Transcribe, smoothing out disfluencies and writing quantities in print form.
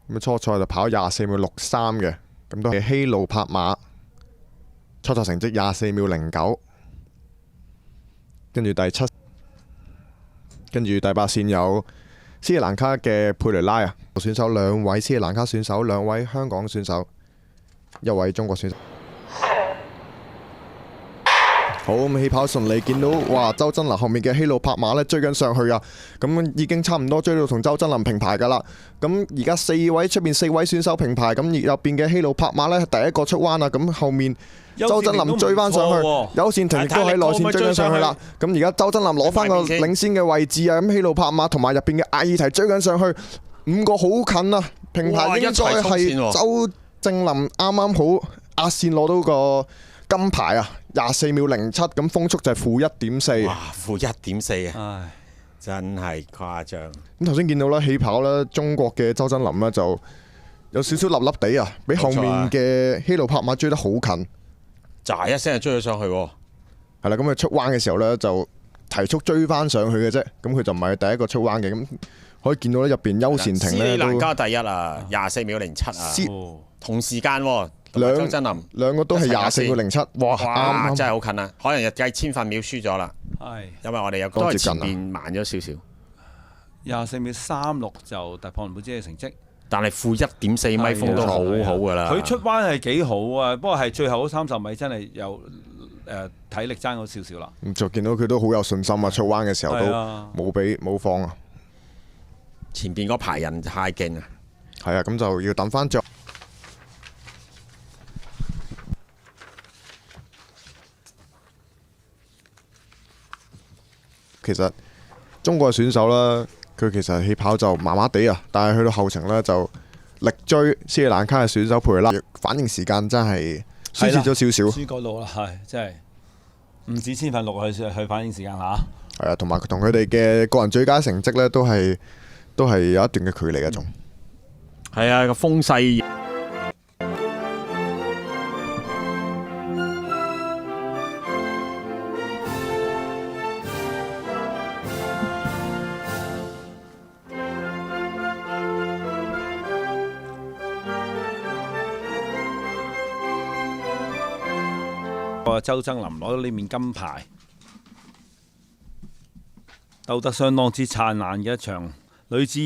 咁初賽就跑24秒63嘅，咁都係希路柏馬初賽成績24秒09，跟住第八線有斯里蘭卡嘅佩雷拉啊，選手2位斯里蘭卡選手，2位香港選手，1位中國選手。好，咁起跑順利，見到哇周真林後面嘅希路柏馬咧追緊上去啊！咁已經差唔多追到同周真林平排㗎啦。咁而家出邊4位選手平排，咁入邊嘅希路柏馬咧第一個出彎啊！咁後面周真林追翻上去，邱善庭亦都喺內線追緊上去啦。咁而家周真林攞翻個領先嘅位置啊！咁希路柏馬同埋入邊嘅阿爾提追緊上去，5個好近啊！平排應該係周正林啱啱好壓線攞到個金牌啊！24秒07，咁風速就係-1.4。哇，-1.4啊！真係誇張。咁頭先見到啦，起跑啦，中國嘅周真林呢就有少少笠笠地啊，比後面嘅希路柏馬追得好近，喳一聲就追咗上去喎。係啦，咁佢出彎嘅時候呢，就提速追翻上去嘅啫，咁佢就唔係第一個出彎嘅，咁可以見到咧入邊邱善庭呢斯里蘭卡第一啊，24秒07啊，同時間喎。周真林兩個都係24秒07，哇！啱真係好近啊！可能日計千分秒輸咗啦。係，因為我哋有都係前邊慢咗少少。24秒36就突破唔到自己嘅成績，但係-1.4米風都好好㗎啦。佢出彎係幾好啊，不過係最後嗰30米真係有體力爭咗少少啦。就見到佢都好有信心啊！出彎嘅時候都冇放啊。前邊嗰排人太勁啊！係啊，咁就要等翻着。其實中國嘅選手啦，佢其實起跑就麻麻地啊，但係去到後程呢，就力追斯里蘭卡嘅選手佩雷拉，反應時間真係輸蝕咗少少。輸嗰度啦，係真係唔止千分6去反應時間嚇。係啊，同埋同佢哋嘅個人最佳成績呢，都係有一段嘅距離嘅仲。係啊，個風勢。周真林攞到呢面金牌，鬥得相當之燦爛嘅一場女子